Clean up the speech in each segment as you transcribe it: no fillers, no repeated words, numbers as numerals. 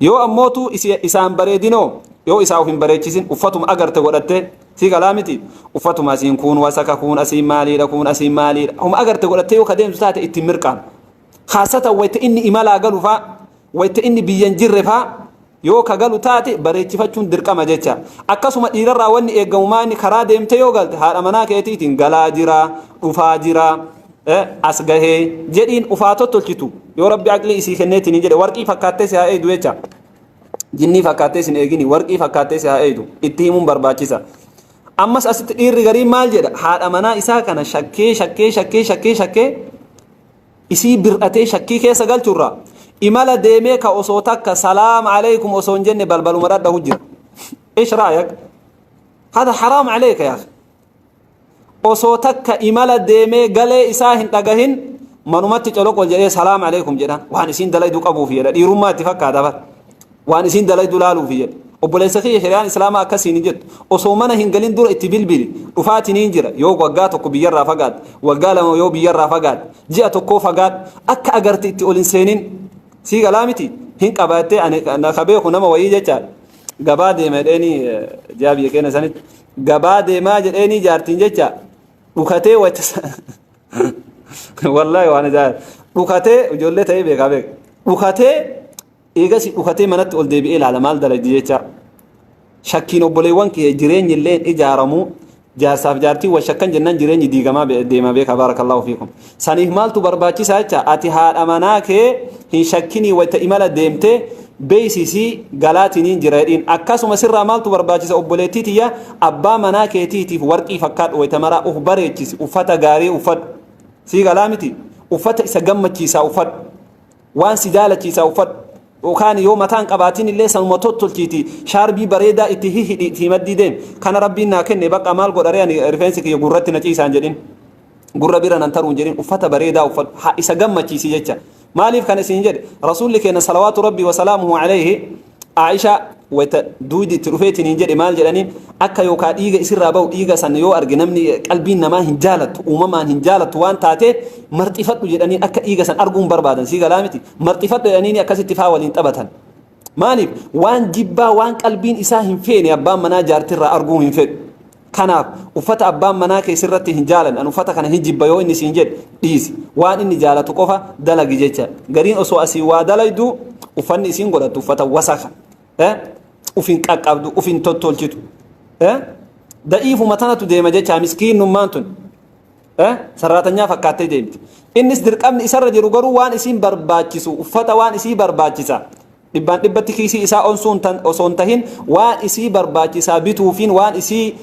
yoo ammootu isaan bareedinoo yoo isaa of hin bareechisin uffatuma agarte godhatte si kalaamiti uffatuma asiin kun wasaka kun asiin maaliidha kun asiin maaliidha huma agarte godhatte yoo kadeemtu taate itti mirqaan khaasatan wayta inni imalaa galu faa wayta inni biyyan jirre faa yoo ka galu taate bareechifachuun dirqama jecha akkasuma dhiirarraa wanni eeggamumaa inni karaa deemte yoo galte haadha manaa keetiitiin galaa jira dhufaa jira as gahee jedhiin ufaa tottolchitu yoo rabbi aqlii isii kenneetiin jedhe warqii fakkaattee si haa eeydu jecha jinnii fakkaattee sin eegini warqii fakkaattee si haa eeydu itti himuun barbaachisa ammas asitti dhiirri gariin maal jedha haadha manaa isaa kana shakkee isii bir'atee shakkii keessa galchurra imala deemee ka osoo takka salaam alaykum osoo hin jenne balbaluma dhadhahu jira ايش رايك هذا حرام عليك يا اخي osoo takka imala deemee galee isaa hin dhagahin manumatti coloko jedhee salaam alaykum jedhan waan isin dalaydu qabuuf jedha dhiirummaa itti fakkaata bar waan isin dalaydu laaluuf jedha obboleessa kiyya shari'aan islaamaa akkasiin jettu osoo mana hin galin dura itti bilbili dhufaatiin jira yoo waggaa tokko biyyarraa fagaat waggaa lama yoo biyyarraa fagaat ji'a tokkoo fagaat akka agarte itti ol hin seenin sii galaamiti hin qabaattee ani ka beeku nama wayii jecha gabaa deema jedheeni jaabiya keenya sanitti gabaa deemaa jedheeni jaartiin jecha dhukatee wacca wallahi waan ajaa'iba dhukatee ijoollee ta'ee beekaa beeka dhukatee eegasi dhukatee manatti ol deebi'ee ilaala maal dalagdi jecha shakkiin obboleewwan kee jireenyi illee ijaaramu jaarsaaf jaartii wal shakkan jennaan jireenyi diigamaa deema beeka barakallahu fiikum saniif maaltu barbaachisaa jecha ati haadha manaa kee hin shakkinii wayta imala deemtee beeksisii galaatiniin jira jedhiin akkasuma sirraa maaltu barbaachisa obboleettii tiyya abbaa manaa keetiitiif warqii fakkaadhu wayta maraa uf bareechisi uffata gaarii uffadhu sii galaa miti uffata isa gammachiisaa uffadhu waan si jaalachiisaa uffadhu yookaan yoo mataan qabaatiin illee sanuma tottolchiiti shaarbii bareedaa itti hihidhi maddii deem kana rabbiin naa kenne bakka maal godharee ani rifeensi kiyya gurratti na ciisaan jedhin gurra bira nan taruun jedhin uffata bareedaa uffadhu isa gammachiisi jecha مالف كان سينجد رسول كان صلوات ربي وسلامه عليه عائشة وتدودي تروفيتي نينجد مال جلانين أكا يوكا إيغا إسر رابو إيغا سن يو أرغنمني قلبين نما هنجالت ومما هنجالت وان تاتي مرتفت جلانين أكا إيغا سن أرغون بربادا سيغا لامتي مرتفت جلانين أكا ستفا والانتبتا مالف وان جبا وان قلبين إساهم فين يبان منا جارتر أرغون فين kanaaf uffata abbaan manaa kee sirratti hin jaalan an uffata kana hin jibba yoo inni siin jedhe dhiisi waan inni jaalatu qofa dalagi jecha gariin osoo asii waa dalaydu uffanni isiin godhattu uffata wasaka ufin qaqqabdu ufin tottolchitu da'iifu matanatu deema jecha miskiinnummaan tun sarraatanyaa fakkaattee deemti innis dirqamni isarra jiru garuu waan isiin barbaachisu uffata waan isii barbaachisa dhibbaan dhibbatti kiisii isaa onsuun osoo hin tahin waan isii barbaachisaa bituufiin waan isii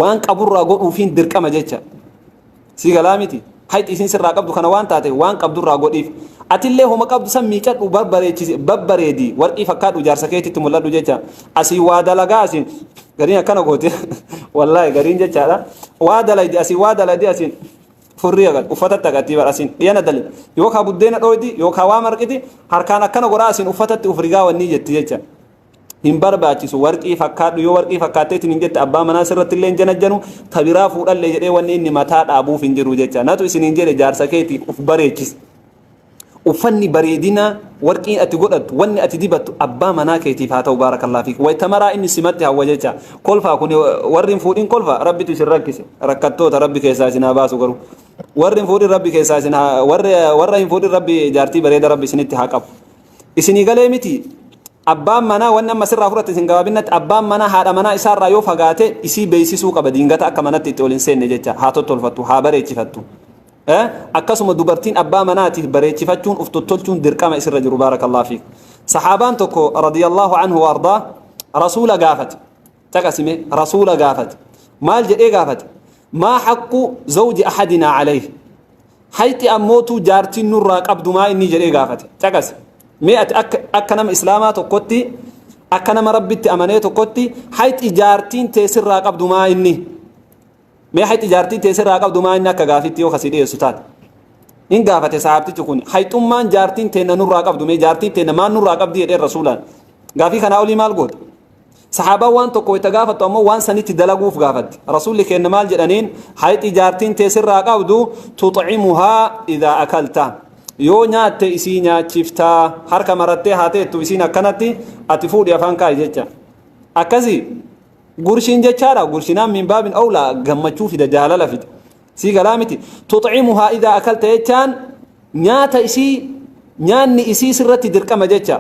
waan qaburraa godhuufiin dirqama jecha si galaamiti hayti isin sirraa qabdu kana waan taate waan qabdurraa godhiif atillee homa qabdu san miicadhu barbareechisi babbareedi warqii fakkaadhu jaarsa keetitti mul'adhu jecha asii waa dalagaa asin gariin akkana goote wallahi gariin jechaadha waa dalaydi asii waa dalaydi asin furrii agat uffatatti agatti bar asin dhiyana dalil yookaa buddeena dhoydi yookaa waa marqiti harkaan akkana godhaa asin uffatatti ufrigaa wanni jetti jecha hin barbaachisu warqii fakkaadhu yoo warqii fakkaatteetiin hin jette abbaa manaa sirratti illee hin janajjanu tabiraa fuudhallee jedhee wanni inni mataa dhaabuuf hin jiru jecha natu isin hin jedhe jaarsa keetiif uf bareechis uffanni bareedina warqiin ati godhattu wanni ati dibattu abbaa manaa keetiif haa ta'u baarakallahu fiik wayta maraa inni simatti hawwa jecha kolfaa kun warri hin fuudhin kolfa rabbitu isin rakkise rakkattoota rabbi keessaa isin haa baasu garuu warri hin fuudhin rabbi keessaa isin warra hin fuudhin rabbi jaartii bareeda rabbi isinitti haa qabu isinii galee miti abbaan manaa wanni amma sirraa fudhatte isin gabaabinnatti abbaan manaa haadha manaa isaarraa yoo fagaate isii beeksisuu qaba diingata akka manatti itti ol hin seenne jecha haa tottolfattu haa bareechifattu akkasuma dubartiin abbaa manaatiif bareechifachuun uf tottolchuun dirqama isirra jiru baarakallahu fiik sahaabaan tokko radiyallahu anhu wardaa rasuula gaafate caqasime rasuula gaafate maal jedhee gaafate maa haqqu zawji ahadinaa calayh hayti ammootu jaartiin nurraa qabdu maa inni jedhee gaafate caqase مئة أكنم إسلاما تقطي أكنم ربي تأمنه تقطي حيث إجارتين تسر راقب دما إني ما حيث إجارتين تسر راقب دما إنك كغافتي وخسيدي السلطان إن غافت صاحبتي تكون حيث ما جارتين تنا نور راقب دما جارتين تنا ما نور راقب دي الرسول غافي كان أولي مال قد صحابة وان تقوي تغافت أمو وان سنتي دلقوف غافت رسول لك إن مال جرانين حيث إجارتين تسر راقب دو تطعمها إذا أكلتها yoo nyaatte isii nyaachiftaa harka marattee haateettu isiin akkanatti ati fuudhi afaan kaa'i jecha akkasii gurshiin jechaadha gurshinaan min baabin awlaa gammachuu fida jaalala fida sii galaa miti tuxcimuhaa idaa akalta jechaan nyaata isii nyaanni isii sirratti dirqama jecha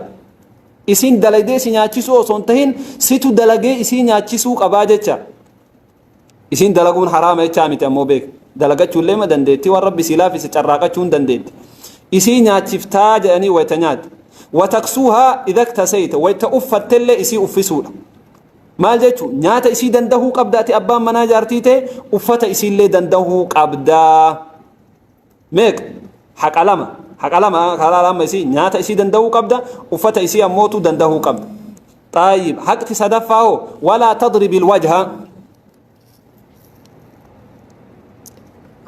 isiin dalagdee si nyaachisuu osoo hin tahin situ dalagee isii nyaachisuu qabaa jecha isiin dalaguun haraama jechaa miti ammoo beek dalagachuullee ma dandeetti waan rabbi si laafise carraaqachuu hin dandeetti isii nyaachiftaa jedhanii wayta nyaatti wataksuuhaa idha iktasayta wayta uffattellee isii uffisuudha maal jechuun nyaata isii dandahuu qabda ati abbaan manaa jaartii ta'e uffata isiillee dandahuu qabdaa meeqa haqa lama karaa lama isii nyaata isii dandahuu qabda uffata isii ammootu dandahuu qabda طيب حق صدفه ولا تضرب الوجه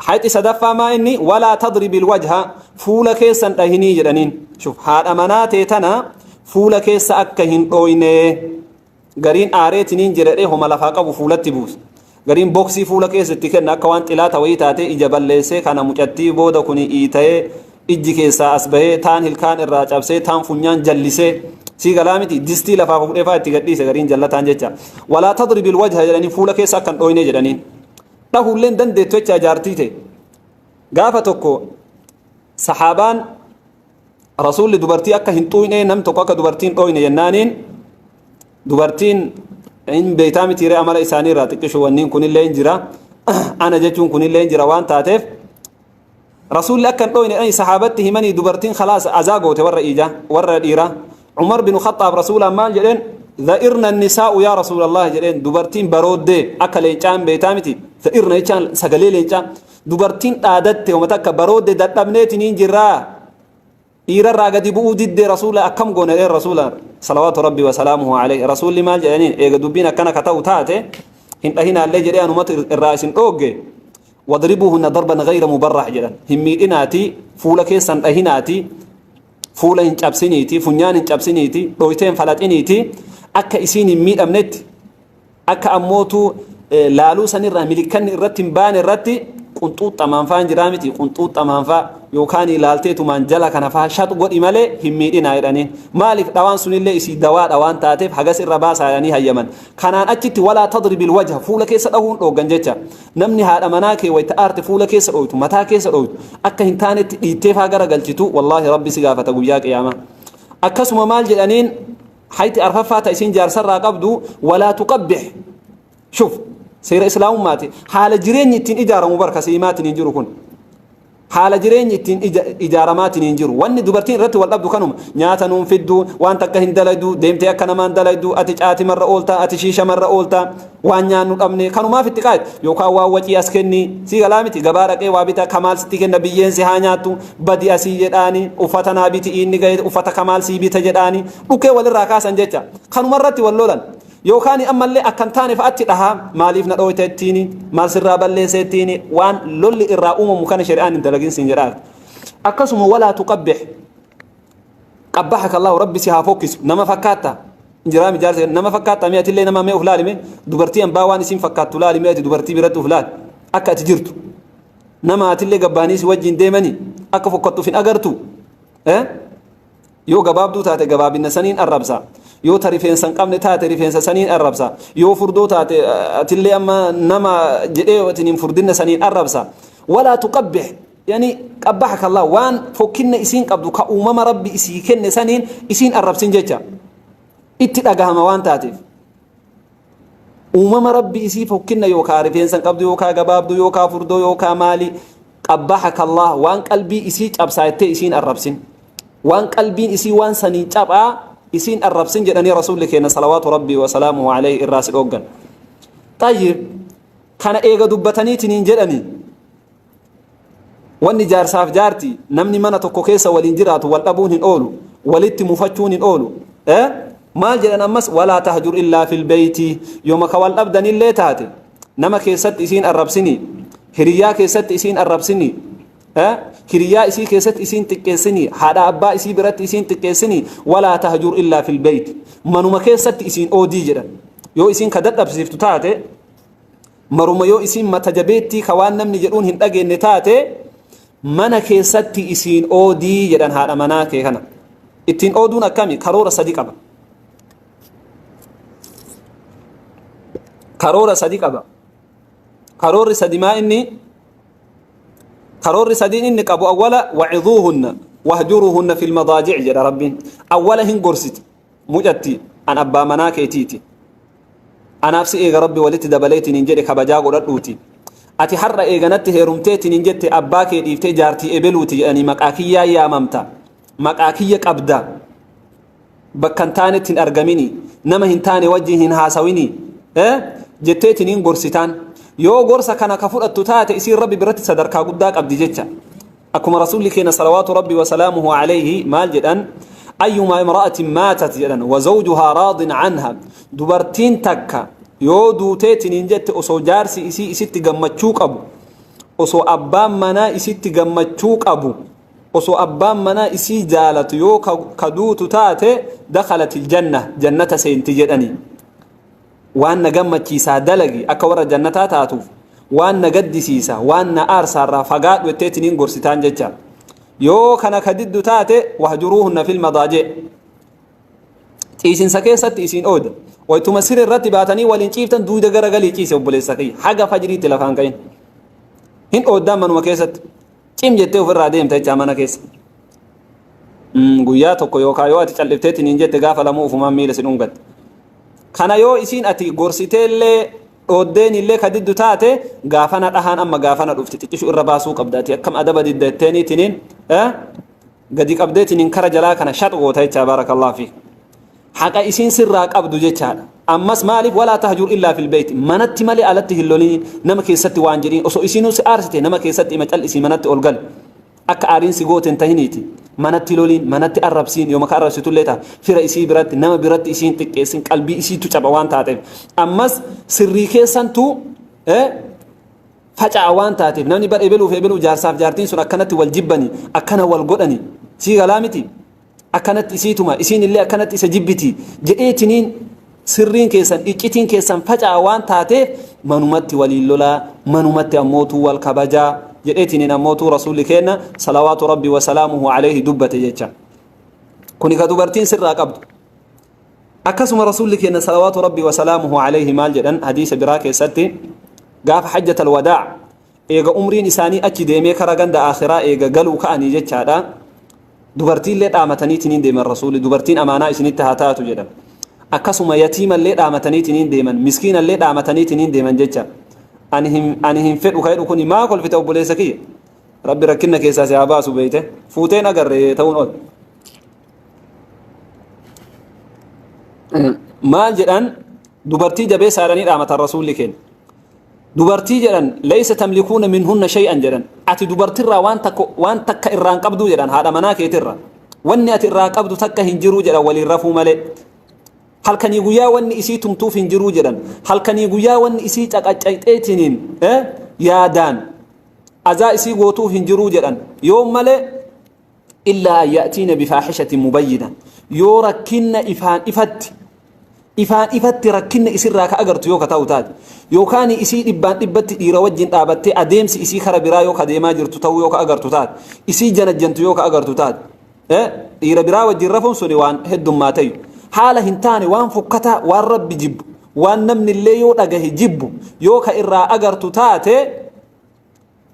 حيث صدفه ما إني ولا تضرب الوجه فول كيسا دهني جدنين شوف هذا مناتي تنا فول كيسا أكهن أوينه غرين آريتنين جرده هم لفاقه فولت بوس غرين بوكسي فول كيسا تكن أكوان تلا تويتاتي إجابل ليسي كان مجتي بودا كوني إيتاي إجي كيسا أسبه تان هلكان الراج أبسي تان فنيان جلسي سي غلامتي دستي لفاقه إفا تغديس غرين جلتان جيتشا ولا تضرب الوجه جدنين فول كيسا كان أوينه جدنين tahulleen dandeettu jecha jaartii ta'e gaafa tokko sahaabaan rasuulli dubartii akka hin xuuyne nam tokko akka dubartiin dhoyne jennaaniin dubartiin in beeytaa mitiiree amala isaanii irraa xiqqishu wanniin kunillee hin jira ana jechuun kunillee hin jira waan taateef rasuulli akka hin dhoyne sahaabatti himanii dubartiin khalaas azaa goote warra dhiira Umar bin Khattab rasuulaan maal jedheen ذئرنا النساء يا رسول الله جرين دوبرتين برود أكل إنجام بيتامتي ذئرنا إنجام سجليل إنجام دوبرتين عادت ومتك برود دتبنيت نينجرا إيرا راجدي بودي رسول أكم جون الرسول صلوات ربي وسلامه عليه رسول ما جانين إيه دوبينا كان كتاو تاته هنا اللي جريان ومت الرئيس أوجي وضربوهن ضربا غير مبرح جدا همي إناتي فولا كيسان أهناتي فولا إنجاب سنيتي فنيان إنجاب سنيتي رويتين فلات إنيتي akka isiin mii dhamnetti akka ammootu laaluu sanirraa milikan irratti baane irratti qunxuuxamaan faan jiraa miti qunxuuxamaan faa yookaan ilaalteetumaan jala kana faa shatu godhi malee hin miidhinaa jedhanii maaliif dhawaan sunillee isii dawaa dhawaan taateef hagas irra baasaa jedhanii hayyaman kanaan achitti walaa tadribil wajha fuula keessa dhahuun dhooggan jecha namni haadha manaa kee wayta aarte fuula keessa dhoytu mataa keessa dhoytu akka hin taanetti dhiittee faa gara galchitu wallaahi rabbi si gaafata guyyaa qiyaama akkasuma maal jedhaniin حيث أرفعت إسين جار سر قبضو ولا تقبح شوف سير إسلام ماتي حال جرين يتين إجارة مباركة سيمات ننجركن حال جرين يتين إجارة مات ننجر وان دبرتين رت والأبدو كانوا نياتا ننفدو وان تكهن دلدو ديمتي أكنا من دلدو أتجاتي مرة أولتا أتشيشة مرة أولتا وان يانو الأمني كانوا ما في التقايد يوكا واوتي أسكني سيغا لامتي غبارك إيه وابتا كمال ستيك النبيين سيهانياتو بدي أسي جداني وفتنا بيتي إني غير وفتا كمال سي بيتا جداني وكي والراكاسا جيتا كانوا مرتي واللولان يوكاني أما اللي أكنتاني فأتي لها ماليف ندوي تتيني مال سرابا اللي سيتيني وان لولي الرأوم مكان شريان انت لقين سنجرات أكسم ولا تقبح قبحك الله ربي سيها فوكس نما فكاتا جرامي جارسي نما فكاتا مئة اللي نما مئة فلالي مي دوبرتي أنباواني سين فكاتو لالي مئة دوبرتي برد فلال أكا تجرتو نما أتلي قباني سوجين ديماني أكا فكاتو فين أغرتو يو قبابدو تاتي قبابين سنين الربسا يو تريفين سنقامن تاتي ريفين سنين الربسا يو فردو تاتي أتلي أما نما جئي وتنين فردين سنين الربسا ولا تقبح يعني قبحك الله وان فكنا إسين قبدو كأمم ربي إسيكن سنين إسين الربسين جيجا اتدقاها موان تاتيف أمم ربي إسي فكنا يوكا ريفين سنقبدو يوكا قبابدو يوكا فردو يوكا مالي قبحك الله وان قلبي إسيج أبسايتي إسين الربسين وان قلبين إسي وان سنين جابا إسين الربسين جدني رسول لكينا صلوات ربي وسلامه عليه الراس الأوغن طيب كان إيغا دبتني تنين جدني واني جار صاف جارتي نمني منا توكو كيسا والانجرات والأبون أولو ولت مفتشون أولو ما جدنا مس ولا تهجر إلا في البيت يوم كوال أبدن اللي تاتي نما كيست إسين الربسيني هريا كيست إسين الربسيني كريا إسي كيست إسين تكيسني هذا أبا إسي برات إسين تكيسني ولا تهجر إلا في البيت منو ما كيست إسين أودي جدا يو إسين كدت أبسيفتو تاتي مرو ما يو إسين ما تجبيتي كوان نمني جرون هندقين نتاتي mana keessatti isiin oodii jedhan haadha manaa kee kana ittiin ooduun akkami karoora sadi qaba karoora sadi qaba karoorri sadi maa inni karoorri sadiin inni qabu awwala wa'iduuhunna wahjuruuhunna fil madaaji'i jedha rabbiin awwala hin gorsiti mucatti an abbaa manaa keetiiti anaaf si eega rabbi walitti dabaleetiin hin jedhe kabajaa godhadhuuti ati har'a eeganatti heerumteetiin hin jette abbaa kee dhiiftee jaartii ebeluuti jedhanii maqaa kiyyaa yaamamta maqaa kiyya qabda bakka hin taanetti hin argamini nama hin taane wajjin hin haasawini jetteetiin hin gorsitaan yoo gorsa kana ka fudhattu taate isiin rabbi biratti sadarkaa guddaa qabdi jecha akkuma rasuulli keenya salawaatu rabbi wa salaamuhu alayhi maal jedhan ayyuma imra'atin maatat jedhan wa zawjuhaa raadin anha dubartiin takka yoo duuteetiin hin jette osoo jaarsi isii isitti gammachuu qabu osoo abbaan manaa isitti gammachuu qabu osoo abbaan manaa isii jaalatu yoo ka duutu taate dakalatil janna jannata seenti jedhanii waan na gammachiisaa dalagi akka warra jannataa taatuuf waan na gaddisiisa waan na aarsaarraa fagaadhu jetteetiin hin gorsitaan jecha yoo kana ka diddu taate wahjuruuhunna fil madaaji' ciisinsa keessatti isiin ooda waytuma sirri irratti baatanii waliin ciiftan duuda gara galii ciise obboleessa kiyya haga fajriitti lafaan ka'in hin ooddaan manuma keessatti cim jettee ofirraa deemta jecha mana keessa guyyaa tokko yookaan yoo ati callifteetiin hin jette gaafa lamuu ufumaan miila si dhungatte kana yoo isiin ati gorsiteellee dhoddeen illee ka diddu taate gaafana dhahaan amma gaafana dhufti xiqqishu irra baasuu qabdaati akkam adaba diddatteeniitiniin gadi qabdeetiniin kara jalaa kana shaxu goota jechaa baarakallahu fiik haqa isiin sirraa qabdu jechaadha ammas maaliif walaa tahjur illaa fil beyti manatti malee alatti hin loliin nama keessatti waan jedhiin osoo isiinuu si aarsite nama keessatti ima cal'isii manatti ol gal akka aariin si gooten tahiniiti manatti loliin manatti arrabsiin yoo maka arrabsitullee ta'a fira isii biratti nama biratti isiin xiqqeessin qalbii isiitu caba waan taateef ammas sirrii keessantu faca'a waan taateef namni bar ebeluu jaarsaaf jaartiin sun akkanatti wal jibbanii akkana wal godhani sii galaa miti akkanatti isiituma isiin illee akkanatti isa jibbiti jedheetiniin sirriin keessan iccitiin keessan faca'a waan taateef manumatti waliin lolaa manumatti ammootuu wal kabajaa jedheetiniin ammootuu rasuulli keenya salawaatu rabbi wa salaamuhu alayhi dubbate jecha kuni ka dubartiin sirraa qabdu akkasuma rasuulli keenya salawaatu rabbi wa salaamuhu alayhi maal jedhan hadiisa biraa keessatti gaafa hajjatal wadaa eega umriin isaanii achi deemee kara ganda akhiraa eega galuu ka'anii jechaadha dubartiillee dhaamataniitiniin deeman rasuulli dubartiin amaanaa isinitti haa taatu jedhan akkasuma yatiimallee dhaamataniitiniin deeman miskiinallee dhaamataniitiniin deeman jecha ani hin fedhu ka'edhu kuni maa kolfite obboleessa kiyya rabbi rakkinna keessaa si haa baasu beeyte fuuteen agarre ta'uun ol maal jedhan dubartii jabeessaadhanii dhaamatan rasuulli keenya dubartii jedhan laysa tamlikuuna minhunna shay'an jedhan ati dubartirraa waan takka irraan qabduu jedhan haadha manaa keetirra wanni ati irraa qabdu takka hin jiruu jedhan waliin rafuu malee halkanii guyyaa wanni isii tumtuuf hin jiruu jedhan halkanii guyyaa wanni isii caqaccayxeetiniin yaadaan azaa isii gootuuf hin jiruu jedhan yoo malee illaa an ya'tiina bifaahishatin mubayyina yoo rakkinna ifaan ifatti rakkinna isirraa ka agartu yoo ka ta'u taate yookaan isii dhibbaan dhibbatti dhiira wajjin dhaabattee adeemsi isii kara biraa yoo ka deemaa jirtu ta'uu yoo ka agartu taate isii janajjantu yoo ka agartu taate dhiira biraa wajjin rafuun suni waan heddummaa ta'u haala hin taane waan fokkataa waan rabbi jibbu waan namni illee yoo dhagahe jibbu yoo ka irraa agartu taate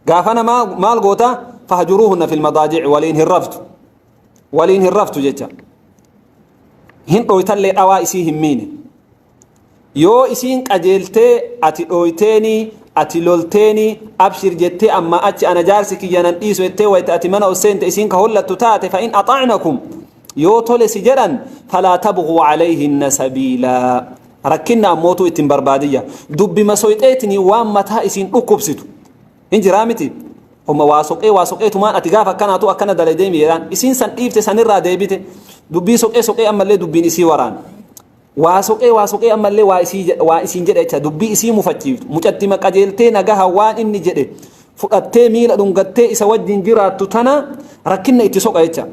gaafana maal goota fahjuruuhunna fil madaaji'i waliin hin raftu jecha hin dhoytallee dhawaa isii hin miine yoo isiin qajeeltee ati dhoyteenii ati lolteenii abshir jettee amma achi ana jaarsi kiyyanan dhiisu jettee wayta ati mana osseente isiin ka hollattu taate fa in axa'nakum yoo tole si jedhan falaa tabguu calayhinna sabiilaa rakkinna ammootuu ittiin barbaadiyya dubbima soyxeetinii waan mataa isiin dhukkubsitu hin jiraa miti homa waa soqeetumaan ati gaaf akkanaatu akkana daladeemi jedhaan isiin san dhiifte sanirraa deebite dubbii soqee ammallee dubbiin isii waraan waa soqee ammallee waa isiin jedhe jecha dubbii isii mufachiiftu mucatti maqajeeltee nagaha waan inni jedhe fudhattee miila dhungattee isa wajjin jiraattu tana rakkinna itti soqa jecha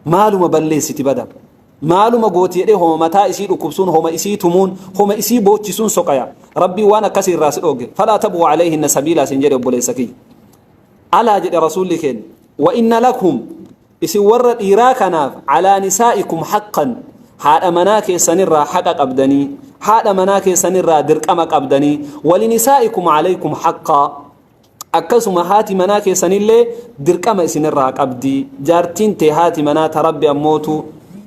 maaluma balleessiti bada maaluma gooti jedhee homa mataa isii dhukkubsuun homa isii tumuun homa isii boochisuun soqaya rabbii waan akkasii irraa si dhooge falaa tabguu calayhinna sabiilaa sin jedhe obboleessa kiyya على جد رسولك وإن لكم إسور إيراكنا على نسائكم حقا هذا مناك سنرى حقق أبدني هذا مناك سنرى درك أمك أبدني ولنسائكم عليكم حقا أكسم هاتي مناك سنلي درك أمك سنرى أبدي جارتين تهاتي منات ربي أموتو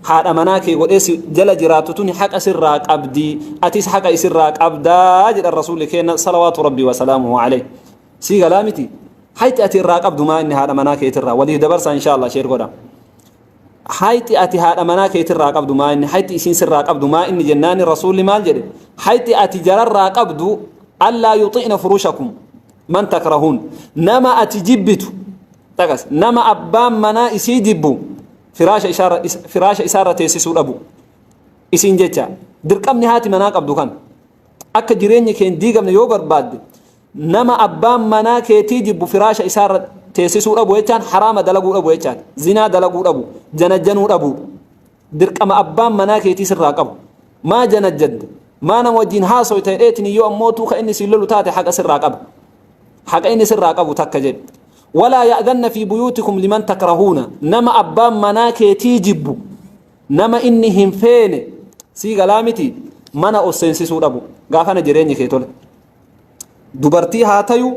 هذا مناك وديس جل جراتتوني حق سراك أبدي أتيس حق سراك أبدا جد الرسول كينا صلوات ربي وسلامه عليه سيغ لامتي حيث أتي الراك أبدو ما إن هذا مناك يترى وليه دبرسا إن شاء الله شير قدا حيث أتي هذا مناك يترى أبدو ما إن حيث إسين سراك أبدو ما إن جنان الرسول مال جد حيث أتي جرى الراك أبدو ألا يطئن فروشكم من تكرهون نما أتي جبتو تقص نما أبام منا إسي جبو فراش إشارة تيسيسو أبو إسين جيتشا دركم نهاتي مناك أبدو كان أكا جيريني كين ديغم نيوبر باد نما أبام منا كيتي جبو فراش إشارة تيسيسو أبو يتشان حرام دلقو أبو يتشان زنا دلقو أبو جنجنو أبو دركم أبام منا كيتي سراك أبو ما جنجد ما نموجين هاسو يتايتني يوم موتو كأني سيلولو تاتي حق سراك أبو حق إني سراك أبو تكجد ولا يأذن في بيوتكم لمن تكرهون نما أبام مناكي تيجبو نما إنهم فين سيغا لامتي منا أسنسسو أبو غافنا جريني كيتول دبرتي هاتيو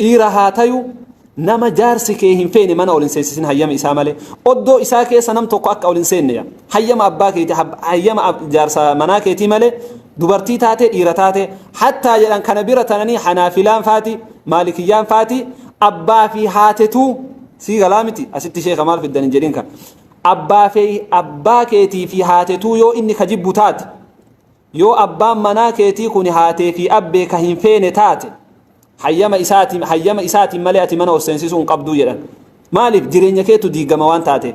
إيرا هاتيو نما جارسي كيهم فين منا أولنسنسسين هيام إسامالي أدو إساكي سنم توقع أكا أولنسين هيام أباكي تحب هيام جارسا مناكي تيمالي دبرتي تاتي إيرا تاتي حتى يلان كنبيرة تناني حنافلان فاتي مالكيان فاتي أبا في هاتتو سيغا لامتي أسيت شيخ مال في الدنجرين كان أبا كيتي في هاتتو يو إني كجيب تات يو أبا منا كيتي كوني هاتي في أبي كهين فين تات حيما إساتي ملياتي منا وسنسيسون قبدو يران مالف جرين يكيتو دي قموان تاتي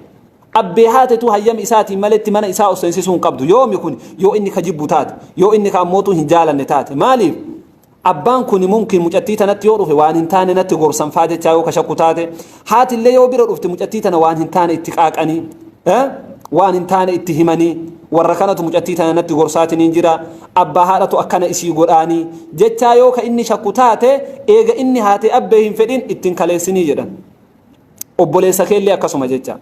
أبي هاتتو حيما إساتي ملياتي منا إساء وسنسيسون قبدو يوم يكون يو إني كجيب تات يو إني كأموتو هنجالا نتات مالف أبان كوني ممكن مجتيتنا تيوروه وان هنتاني نتي غرسان فاجة تايو كشاكوتاتي هات اللي يوبير رفت مجتيتنا وان هنتاني اتقاق أني وان هنتاني اتهماني وركانة مجتيتنا نتي غرساتي ننجرا أبا هاتو أكنا إسي قرآني جتايو كإني شاكوتاتي إيغا إني هاتي أبهن فدين اتنكاليسيني جدا أبوليسا كيلي أكاسو مجتا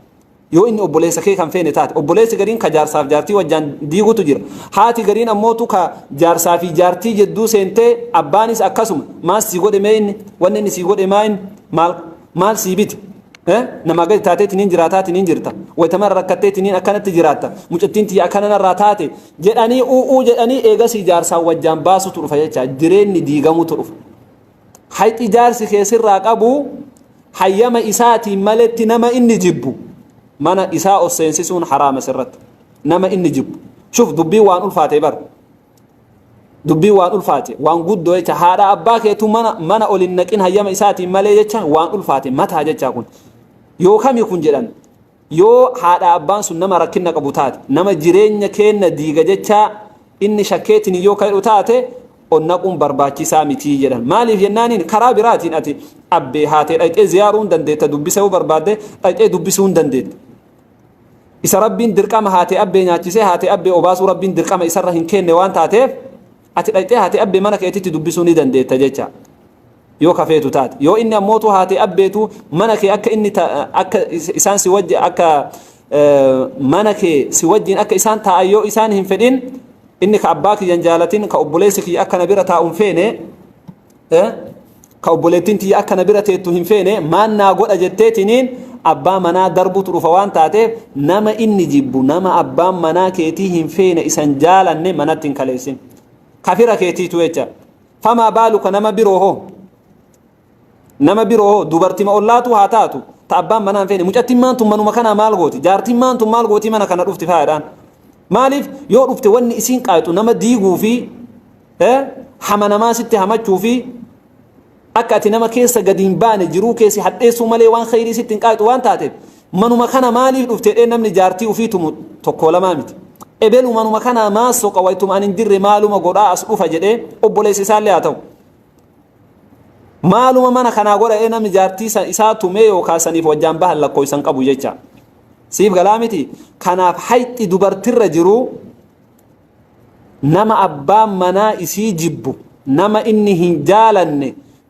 yoo inni obboleessa kee kan feene taate obboleessi gariin ka jaarsaaf jaartii wajjaan diigutu jira haati gariin ammootu ka jaarsaa fi jaartii jedduu seentee abbaanis akkasuma maal sii godhe mee inni wanni inni sii godhe maa inni maal sii biti nama gadi taateetiniin jiraataatiniin jirta waytamarra rakkatteetiniin akkanatti jiraatta mucattiin tiyya akkanarraa taate jedhanii u'uu jedhanii eegasii jaarsaa wajjaan baasutu dhufa jecha jireenni diigamutu dhufa hayxi jaarsi keessirraa qabu hayyama isaatiin maletti nama inni jibbu mana isaa osseensisuun haraama sirratti nama inni jibbu shuf dubbii waan ulfaate bar dubbii waan ulfaate waan guddoo jecha haadha abbaa keetu mana olin naqin hayyama isaatiin malee jecha waan ulfaate mataa jecha kun yoo kami kun jedhan yoo haadha abbaan sun nama rakkina qabu taate nama jireenya kenna diiga jecha inni shakkeetiin yoo ka'u taate onnaquun barbaachisaa miti jedhan maaliif jennaaniin karaa biraatiin ati abbee haatee dhaqee ziyaaruun dandeetta dubbisuu barbaadde dhaqee dubbisuu dandeetta isa rabbiin dirqama haatee abbee nyaachisee haatee abbee obaasuu rabbiin dirqama isarra hin kenne waan taateef ati dhaqee haatee abbee mana keetitti dubbisuu ni dandeetta jecha yoo kafeetu taate yoo inni ammootu haatee abbeetu mana kee akka inni akka isaan si wajji akka mana kee si wajjiin akka isaan taa'an yoo isaan hin fedhin inni ka abbaa kiyyan jaalatin ka obboleessi kiyya akka na bira taa'uun feene ka obboleettiin tiyya akka na bira teettu hin feene maannaa godha jetteetiniin abbaa manaa darbutu dhufa waan taateef nama inni jibbu nama abbaan manaa keetii hin feene isan jaalanne manatti hin kaleessin kafira keetiitu jecha famaa baaluka nama biroo hoo dubartima ollaatu haa taatu ta abbaan manaa hin feene mucattiin maantu manuma kanaa maal gooti jaartiin maantu maal gooti mana kana dhufti faayadhaan maaliif yoo dhufte wanni isiin qaayxu nama diiguu fi hama namaa sitti hamachuu fi akka ati nama keessa gadi hin baane jiruu keessi hadheessuu malee waan khayrii sitti hin qaayxu waan taateef manuma kana maaliif dhufte namni jaartii ufiitumu tokko lamaa miti ebelu manuma kana maas soqa waytuma anin dirre maaluma godhaa as dhufa jedhee obboleessi isaallee haa ta'u maaluma mana kanaa godha namni jaartii isaa tumee yookaan saniif wajjaan bahan lakkooysan qabu jecha siif galaa miti kanaaf hayxi dubartirra jiru nama abbaan manaa isii jibbu nama inni hin jaalanne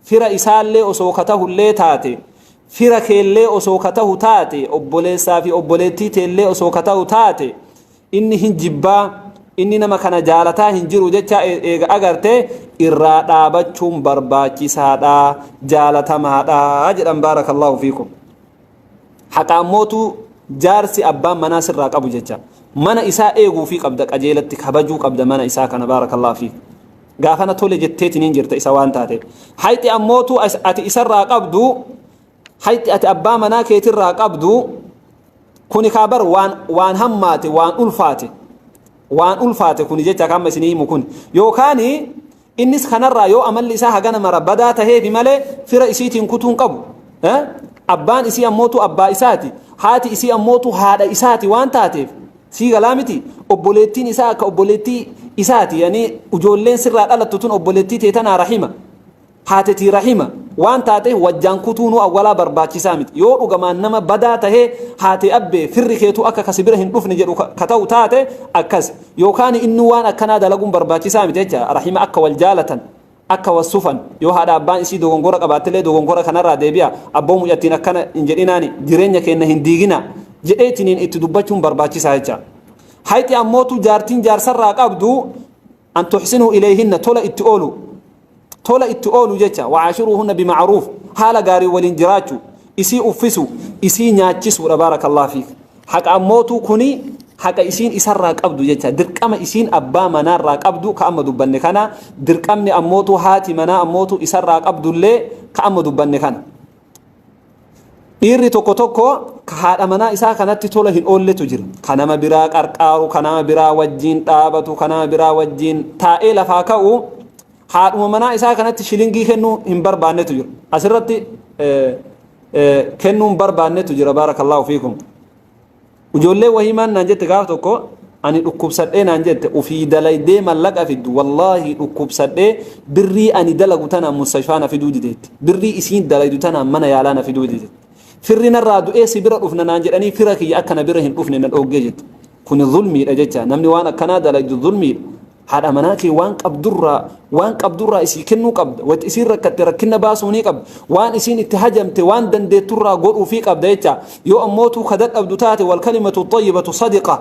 fira isaallee osoo katahullee taate fira keellee osoo katahu taate obboleessaa fi obboleettii teellee osoo katahu taate inni hin jibbaa inni nama kana jaalataa hin jiru jecha eega agartee irraa dhaabachuun barbaachisaadha jaalatamaadha jedhan baarakallahu fiikum haqa ammootu jaarsi abbaan manaa sirraa qabu jecha mana isaa eeguu fi qabda qajeelatti kabajuu qabda mana isaa kana baarakallahu fiik gaafana tole jetteetiin jirta isa waan taate hayti ammootu ati isarraa qabdu hayti ati abbaa manaa keetirraa qabdu kuni kaabar waan hammaate waan ulfaate kuni jecha kama isinii himu kun yookaani innis kanarraa yoo amalli isaa hagana mara badaa taheefi malee fira isiitiin kutuun qabu abbaan isii ammootu abbaa isaati haati isii ammootu haadha isaati waan taateef sii galaa miti obboleettiin isaa akka obboleettii isaati yani ijoolleen sirraa dhalattu tun obboleettii teetanaa rahima haatetii rahima waan taate wajjaan kutuunuu awwalaa barbaachisaa miti yoo dhugamaan nama badaa tahee haate abbee firri keetu akka kasi bira hin dhufne jedhu kata'u taate akkas yookaan inni waan akkanaa dalaguun barbaachisaa miti jecha rahima akka wal jaalatan akka wasufan yoo haadha abbaan isii dogongora qabaattillee dogongora kanarraa deebi'a abboo mucattiin akkana hin jedhinaani jireenya keenya hin diigina jedheetiniin itti dubbachuun barbaachisaa jecha hayti ammootu jaartiin jaarsarraa qabdu an tuxsinuu ilayhinna tola itti oolu jecha waashiruuhunna bimacruuf haala gaarii waliin jiraachuu isii uffisu isii nyaachisuudha baarakallahu fiik haqa ammootu kuni haqa isiin isarraa qabdu jecha dirqama isiin abbaa manaarraa qabdu ka amma dubbanne kana dirqamni ammootu haati manaa ammootu isarraa qabdullee ka amma dubbanne kana dhiirri tokko ka haadha manaa isaa kanatti tola hin oolletu jira ka nama biraa qarqaaru ka nama biraa wajjiin dhaabatu ka nama biraa wajjiin taa'ee lafaa ka'u haadhuma manaa isaa kanatti shilingii kennuu hin barbaannetu jira asirratti kennuu hin barbaannetu jira baarakallahu fiikum ijoollee wahimaan naan jette gaaf tokko ani dhukkubsadhee naan jette ufii dalaydee mallaqa fiddu wallaahi dhukkubsadhee birrii ani dalagu tanaan mustashfaa na fiduu dideetti birrii isiin dalaydu tanaan mana yaalaa na fiduu dideetti firri narraa du'ee si bira dhufna naan jedhanii fira kiyya akka na bira hin dhufne na dhoggee jette kuni zulmiidha jecha namni waan akkanaa dalaydu zulmiidha haadha manaa kee waan qabdurraa isii kennuu qabda wanti isiin rakkatte rakkina baasuu ni qabda waan isiin itti hajamte waan dandeetturraa godhuu fi qabda jecha yoo ammootu ka dadhabdu taate wal kalimatu tayyibatu sadiqa